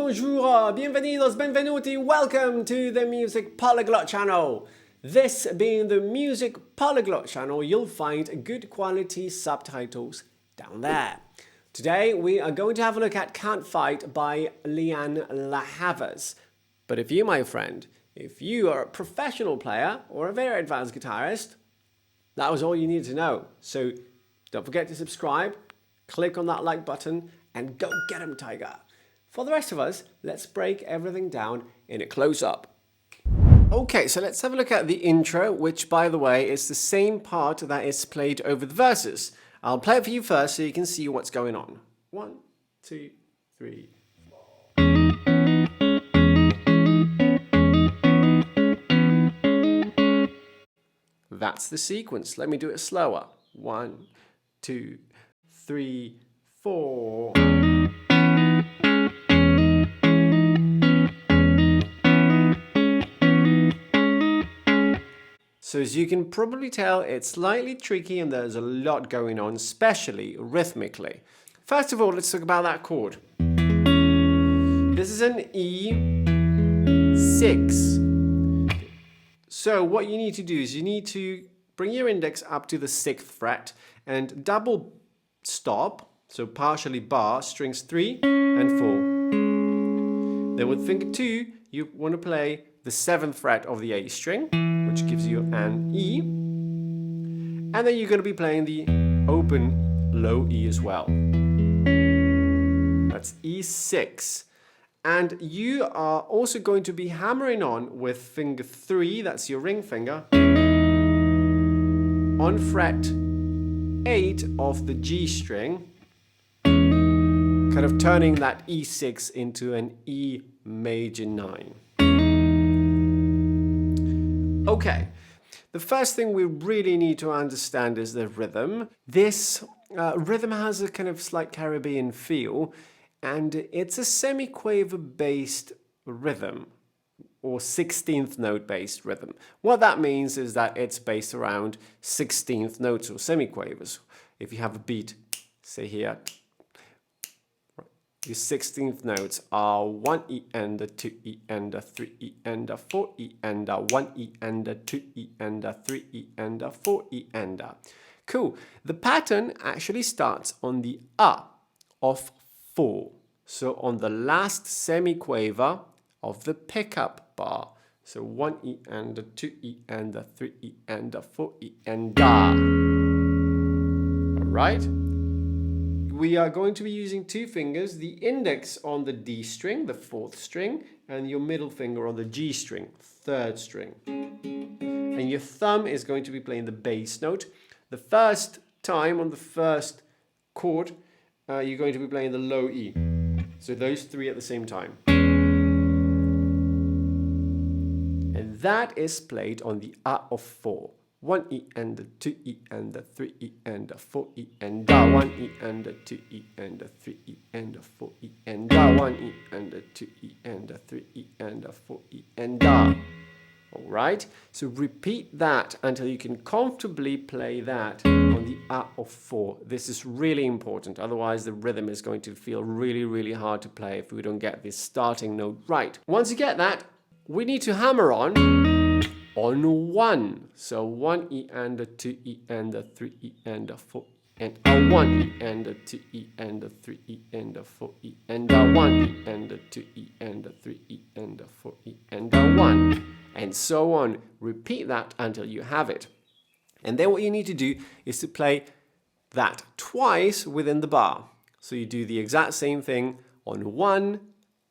bonjour, bienvenidos, benvenuti, welcome to the Music Polyglot channel. This being the Music Polyglot channel, you'll find good quality subtitles down there. Today we are going to have a look at Can't Fight by Lianne La Havas. But if you, my friend, if you are a professional player or a very advanced guitarist, that was all you needed to know. So don't forget to subscribe, click on that like button, and go get 'em, Tiger. For the rest of us, let's break everything down in a close-up. Okay, so let's have a look at the intro, which, by the way, is the same part that is played over the verses. I'll play it for you first so you can see what's going on. 1, 2, 3, 4. That's the sequence. Let me do it slower. 1, 2, 3, 4. So as you can probably tell, it's slightly tricky and there's a lot going on, especially rhythmically. First of all, let's talk about that chord. This is an E6. So what you need to do is you need to bring your index up to the 6th fret and double stop, so partially bar, strings 3 and 4. Then with finger 2, you want to play the 7th fret of the A string, which gives you an E. And then you're going to be playing the open low E as well. That's E6. And you are also going to be hammering on with finger 3, that's your ring finger, on fret 8 of the G string, kind of turning that E6 into an E major 9. Okay, the first thing we really need to understand is the rhythm. This rhythm has a kind of slight Caribbean feel, and it's a semiquaver based rhythm, or 16th note based rhythm. What that means is that it's based around 16th notes or semiquavers. If you have a beat, say here, your 16th notes are 1 E and a 2 E and a 3 E and a 4 E and a 1 E and a 2 E and a 3 E and a 4 E and a. Cool. The pattern actually starts on the of 4. So on the last semiquaver of the pickup bar. So 1 E and a 2 E and a 3 E and a 4 E and a. All right? We are going to be using 2 fingers, the index on the D string, the 4th string, and your middle finger on the G string, 3rd string. And your thumb is going to be playing the bass note. The first time on the first chord, you're going to be playing the low E. So those 3 at the same time. And that is played on the of 4. 1 E and a 2 E and a 3 E and a 4 E and a 1 E and a 2 E and a 3 E and a 4 E and a 1 E and a 2 E and a 3 E and a 4 E and a. Alright, so repeat that until you can comfortably play that on the of 4. This is really important, otherwise the rhythm is going to feel really hard to play if we don't get this starting note right. Once you get that, we need to hammer on 1. So 1 E and a 2 E and a 3 E and a 4 and a 1 E and a 2 E and a 3 E and a 4 E and a 1 E and a 2 E and a 3 E and a 4 E and a 1, and so on. Repeat that until you have it. And then what you need to do is to play that twice within the bar. So you do the exact same thing on 1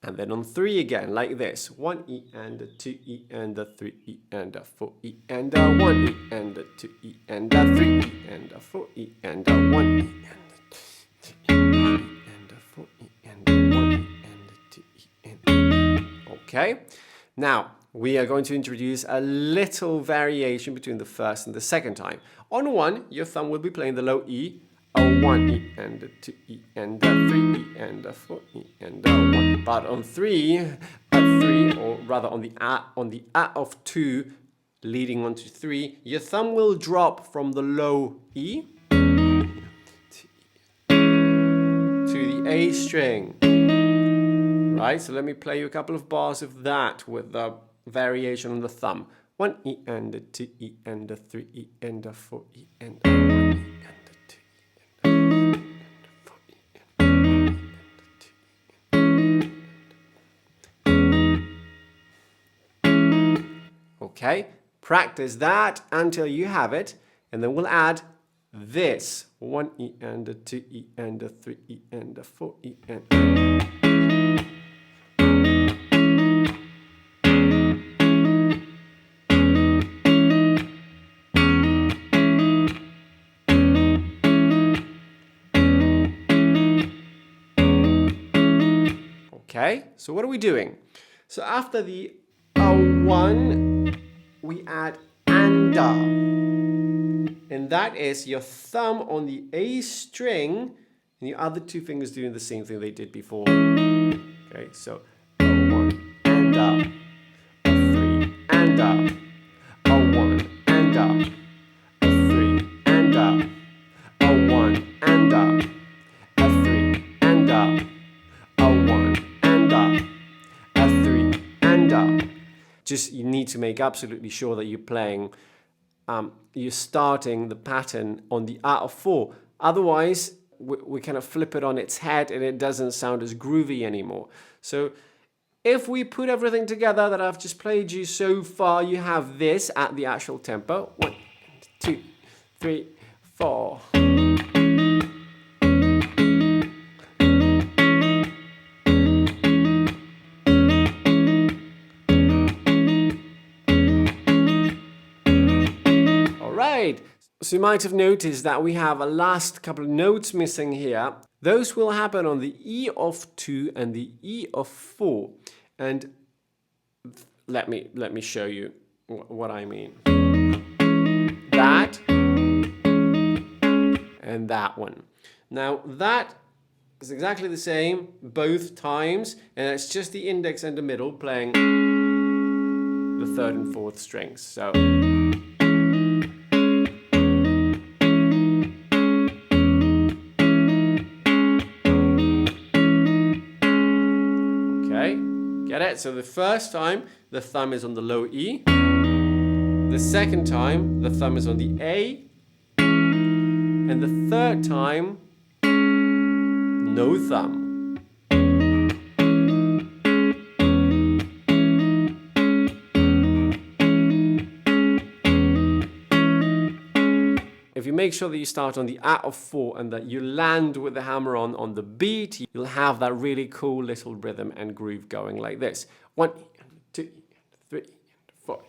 and then on 3 again, like this. 1 E and a 2 E and a 3 E and a 4 E and a 1 E and a 2 E and a 3 E and a 4 E and a 1 E and a 2 E and a 4 E and a 1 E and a 2 E and a. Okay, now we are going to introduce a little variation between the first and the second time. On 1, your thumb will be playing the low E, a 1 E and a 2 E and a 3 E and a 4 E and a 1. But on 3, or rather on the A of 2 leading on to 3, your thumb will drop from the low E to the A string. right? So let me play you a couple of bars of that with the variation on the thumb. 1 E and a 2 E and a 3 E and a 4 E and a 1 E and a 2 E and a 4 E and a 1 E and a 2 E. Okay, practice that until you have it, and then we'll add this. 1 E and a 2 E and a 3 E and a 4 E and Okay, so what are we doing? So after the A1, we add anda. And that is your thumb on the A string and your other two fingers doing the same thing they did before. Okay, so A1, anda. A3, anda. A1, anda. A3, anda. A1, anda. A3, anda. A1, anda. A3, anda. Just you need to make absolutely sure that you're playing, you're starting the pattern on the out of 4. Otherwise, we kind of flip it on its head and it doesn't sound as groovy anymore. So if we put everything together that I've just played you so far, you have this at the actual tempo. 1, 2, 3, 4. So you might have noticed that we have a last couple of notes missing here. Those will happen on the E of 2 and the E of 4. And let me show you what I mean. That and that one. Now that is exactly the same both times, and it's just the index and the middle playing the 3rd and 4th strings. So get it? So the first time, the thumb is on the low E. The second time, the thumb is on the A. And the third time, no thumb. If you make sure that you start on the out of 4 and that you land with the hammer on the beat, you'll have that really cool little rhythm and groove going like this. 1, 2, 3, 4.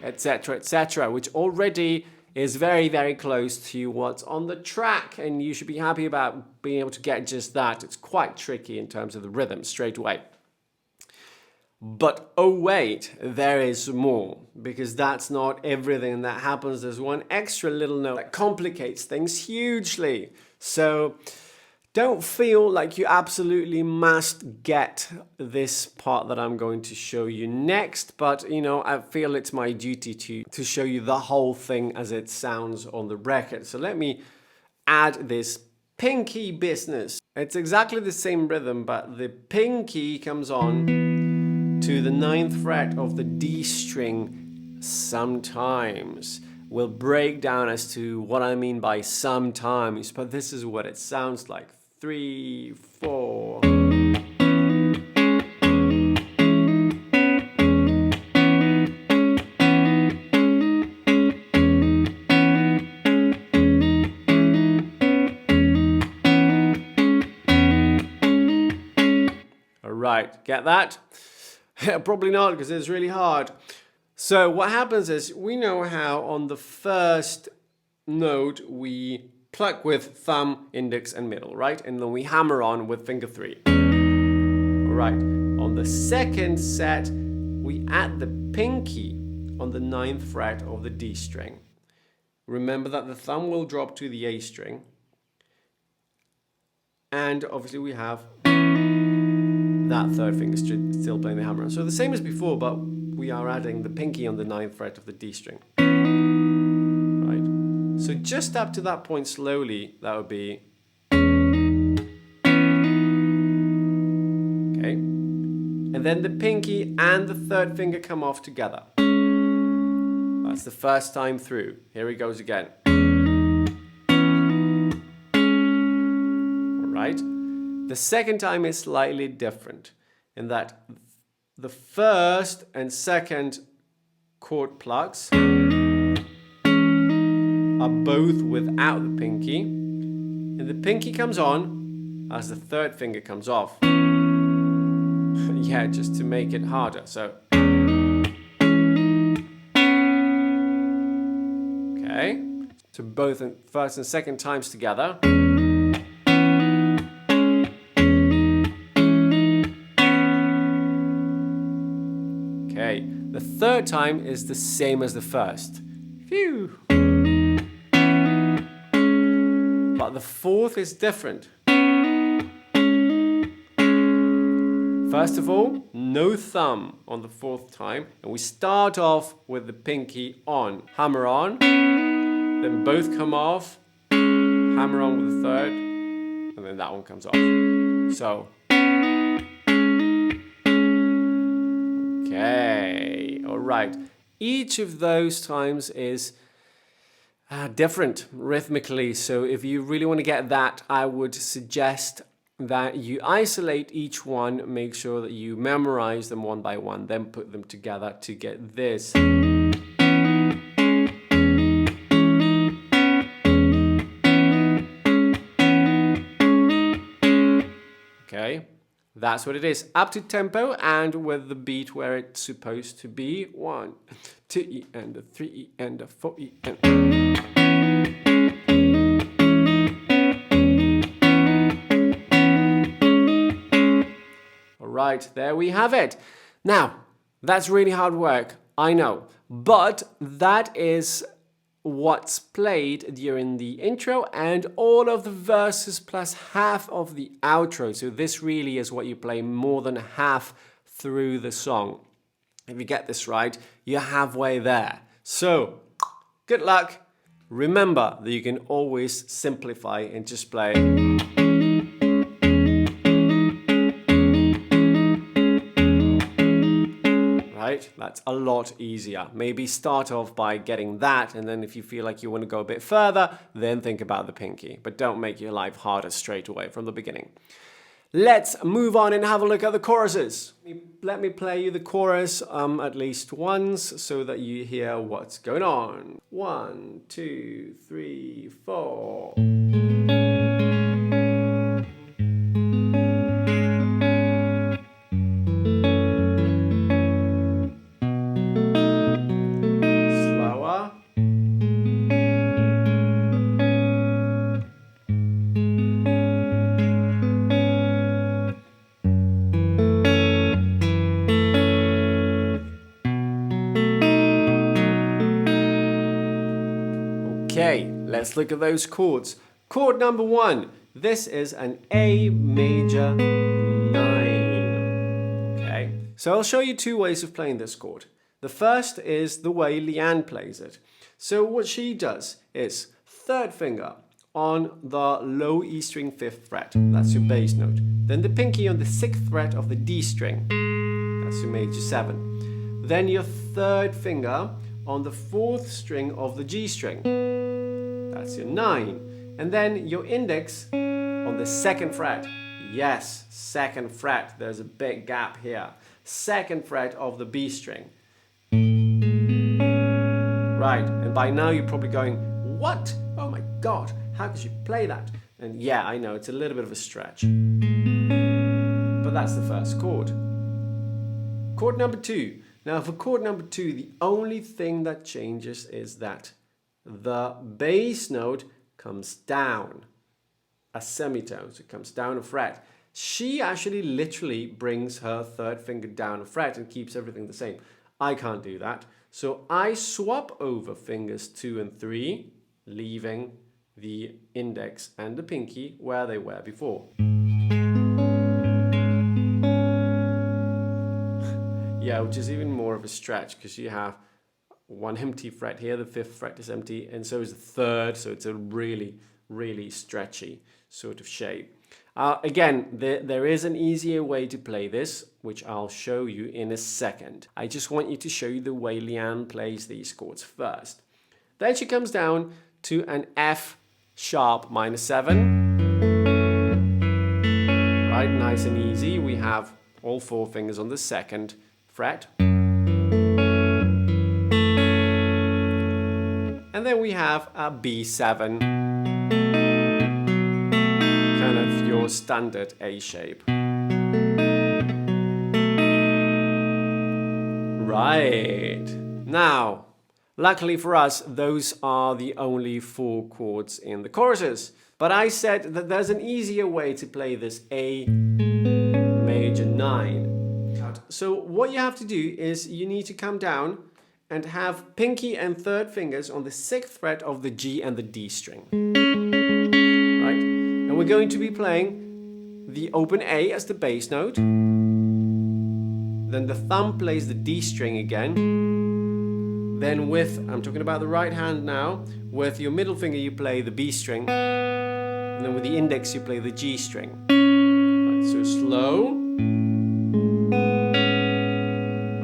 Etc., etc., which already is very, very close to what's on the track, and you should be happy about being able to get just that. It's quite tricky in terms of the rhythm straight away. But oh wait, there is more, because that's not everything that happens. There's one extra little note that complicates things hugely. So don't feel like you absolutely must get this part that I'm going to show you next, but you know, I feel it's my duty to show you the whole thing as it sounds on the record. So let me add this pinky business. It's exactly the same rhythm, but the pinky comes on to the 9th fret of the D string sometimes. We'll break down as to what I mean by sometimes, but this is what it sounds like. 3, 4. All right, get that? Probably not, because it's really hard. So what happens is, we know how on the first note we pluck with thumb, index and middle, right? And then we hammer on with finger 3. All right. On the second set, we add the pinky on the 9th fret of the D string. Remember that the thumb will drop to the A string. And obviously we have that 3rd finger still playing the hammer on. So the same as before, but we are adding the pinky on the 9th fret of the D string. Right? So just up to that point slowly, that would be. Okay. And then the pinky and the third finger come off together. That's the first time through. Here he goes again. All right. The second time is slightly different in that the first and second chord plucks are both without the pinky, and the pinky comes on as the third finger comes off. Yeah, just to make it harder. So, okay, so both first and second times together. Okay, the third time is the same as the first. Phew. But the fourth is different. First of all, no thumb on the fourth time, and we start off with the pinky on. Hammer on, then both come off, hammer on with the third, and then that one comes off. So, okay, all right. Each of those times is different rhythmically, so if you really want to get that, I would suggest that you isolate each one, make sure that you memorize them one by one, then put them together to get this. Okay, that's what it is. Up to tempo and with the beat where it's supposed to be. 1, 2 E and a 3 E and a 4 E and. Right, there we have it. Now, that's really hard work, I know, but that is what's played during the intro and all of the verses plus half of the outro. So this really is what you play more than half through the song. If you get this right, you're halfway there. So, good luck. Remember that you can always simplify and just play. Right? That's a lot easier. Maybe start off by getting that, and then if you feel like you want to go a bit further, then think about the pinky. But don't make your life harder straight away from the beginning. Let's move on and have a look at the choruses. Let me play you the chorus at least once so that you hear what's going on. 1, 2, 3, 4. Okay, let's look at those chords. Chord number 1. This is an A major 9. Okay, so I'll show you two ways of playing this chord. The first is the way Lianne plays it. So what she does is third finger on the low E string 5th fret. That's your bass note. Then the pinky on the 6th fret of the D string. That's your major 7. Then your third finger on the 4th string of the G string. That's your 9. And then your index on the 2nd fret. Yes, 2nd fret. There's a big gap here. 2nd fret of the B string. Right, and by now you're probably going, what? Oh my God, how could you play that? And yeah, I know, it's a little bit of a stretch. But that's the first chord. Chord number 2. Now for chord number 2, the only thing that changes is that the bass note comes down a semitone, so it comes down a fret. She actually literally brings her third finger down a fret and keeps everything the same. I can't do that. So I swap over fingers 2 and 3, leaving the index and the pinky where they were before. Yeah, which is even more of a stretch because you have one empty fret here, the 5th fret is empty, and so is the 3rd, so it's a really, really stretchy sort of shape. Again, there is an easier way to play this, which I'll show you in a second. I just want you to show you the way Lianne plays these chords first. Then she comes down to an F sharp minor 7. Right, nice and easy. We have all 4 fingers on the 2nd fret. And then we have a B7, kind of your standard A shape. Right. Now, luckily for us, those are the only 4 chords in the choruses. But I said that there's an easier way to play this A major 9. So what you have to do is you need to come down and have pinky and 3rd fingers on the 6th fret of the G and the D string. Right? And we're going to be playing the open A as the bass note. Then the thumb plays the D string again. Then I'm talking about the right hand now, with your middle finger you play the B string. And then with the index you play the G string. Right, so slow.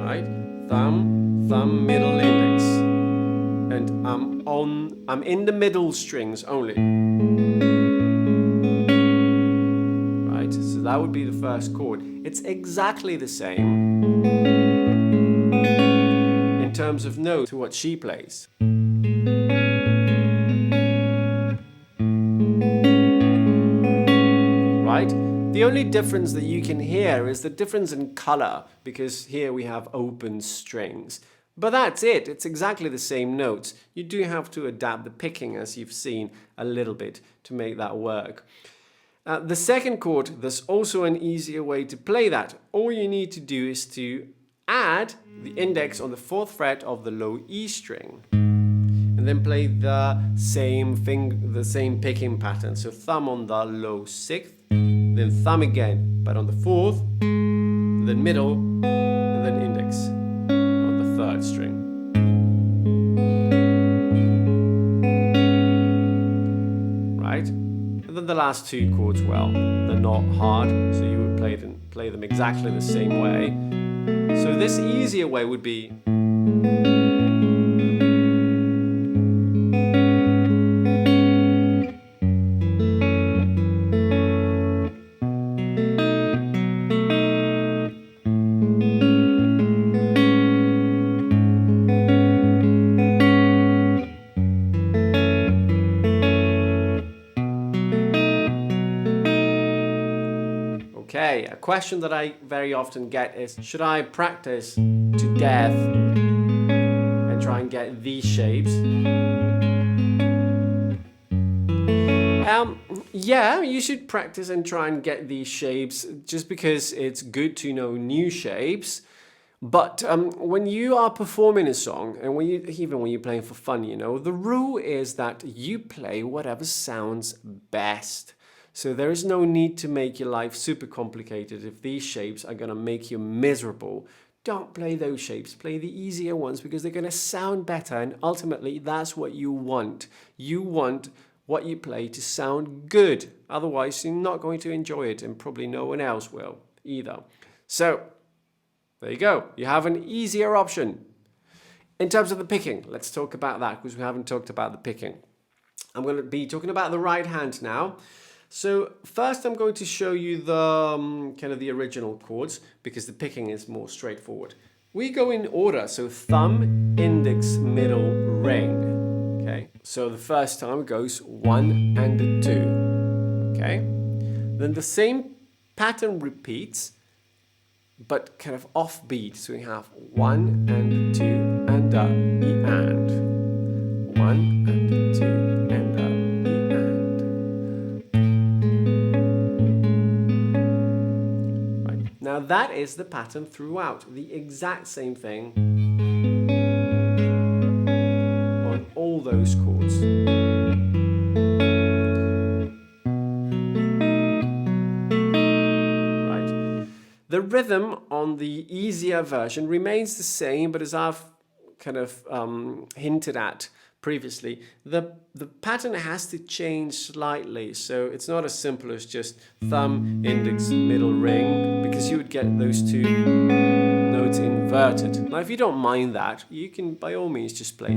Right, thumb, middle, index. And I'm in the middle strings only. Right, so that would be the first chord. It's exactly the same in terms of note to what she plays. Right? The only difference that you can hear is the difference in color, because here we have open strings. But that's it. It's exactly the same notes. You do have to adapt the picking, as you've seen, a little bit to make that work. The second chord, there's also an easier way to play that. All you need to do is to add the index on the 4th fret of the low E string. And then play the same picking pattern. So thumb on the low 6th, then thumb again, but on the 4th, then middle, and then index on the 3rd string. Right? And then the last 2 chords, well, they're not hard, so you would play them exactly the same way. So this easier way would be okay, a question that I very often get is, should I practice to death and try and get these shapes? Yeah, you should practice and try and get these shapes just because it's good to know new shapes. But when you are performing a song, and even when you're playing for fun, the rule is that you play whatever sounds best. So there is no need to make your life super complicated. If these shapes are going to make you miserable, don't play those shapes. Play the easier ones because they're going to sound better. And ultimately, that's what you want. You want what you play to sound good. Otherwise, you're not going to enjoy it, and probably no one else will either. So there you go. You have an easier option. In terms of the picking, let's talk about that because we haven't talked about the picking. I'm going to be talking about the right hand now. So first I'm going to show you the kind of the original chords because the picking is more straightforward. We go in order, so thumb, index, middle, ring. Okay, so the first time it goes 1 and a 2. Okay, then the same pattern repeats, but kind of offbeat. So we have 1 and a 2 and a E and 1 and a 2 and a E and. Right. Now that is the pattern throughout. The exact same thing on all those chords. The rhythm on the easier version remains the same, but as I've kind of hinted at previously, the pattern has to change slightly. So it's not as simple as just thumb, index, middle, ring, because you would get those two notes inverted. Now, if you don't mind that, you can by all means just play. You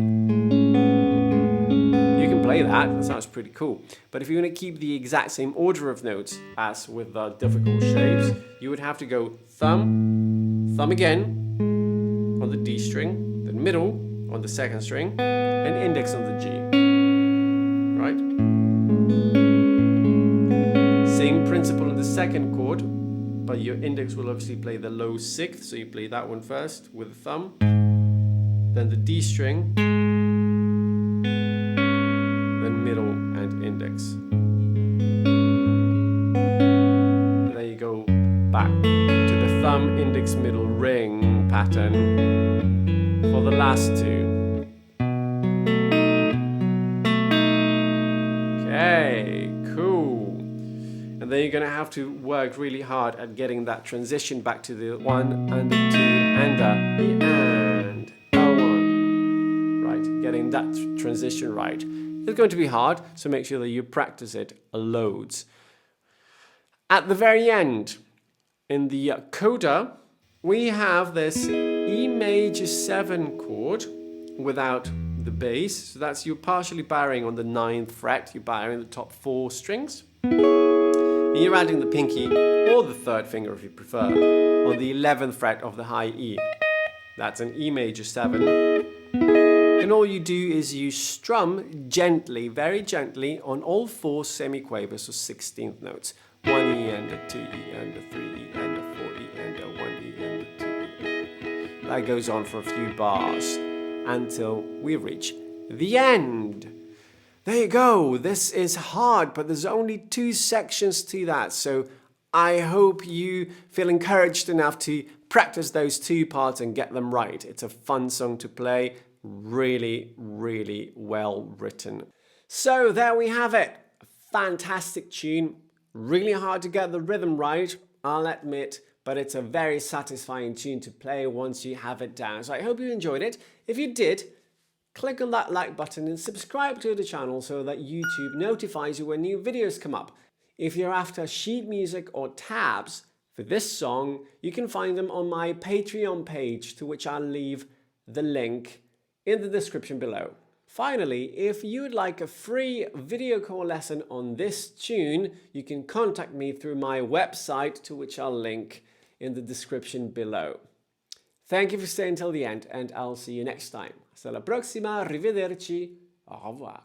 can play that sounds pretty cool. But if you want to keep the exact same order of notes as with the difficult shapes, you would have to go thumb, thumb again on the D string, then middle on the second string, and index on the G. Right? Same principle in the second chord, but your index will obviously play the low sixth, so you play that one first with the thumb, then the D string, then middle and index. And then you go back to the thumb, index, middle, ring pattern for the last two. Okay, cool. And then you're going to have to work really hard at getting that transition back to the 1 and the 2 and the and A1. Right, getting that transition right. It's going to be hard, so make sure that you practice it loads. At the very end, in the coda, we have this E major 7 chord without the bass. So that's you partially barring on the 9th fret, you're barring the top 4 strings. And you're adding the pinky or the 3rd finger if you prefer on the 11th fret of the high E. That's an E major 7. And all you do is you strum gently, very gently on all 4 semiquavers or 16th notes. 1 E and a 2 E and a 3 E and a 4 E and a 1 E and a 2 E. That goes on for a few bars until we reach the end. There you go. This is hard, but there's only 2 sections to that. So I hope you feel encouraged enough to practice those 2 parts and get them right. It's a fun song to play. Really, really well written. So there we have it. A fantastic tune. Really hard to get the rhythm right, I'll admit, but it's a very satisfying tune to play once you have it down. So I hope you enjoyed it. If you did, click on that like button and subscribe to the channel so that YouTube notifies you when new videos come up. If you're after sheet music or tabs for this song, you can find them on my Patreon page, to which I'll leave the link in the description below. Finally, if you'd like a free video call lesson on this tune, you can contact me through my website, to which I'll link in the description below. Thank you for staying till the end, and I'll see you next time. Hasta la próxima, arrivederci, au revoir.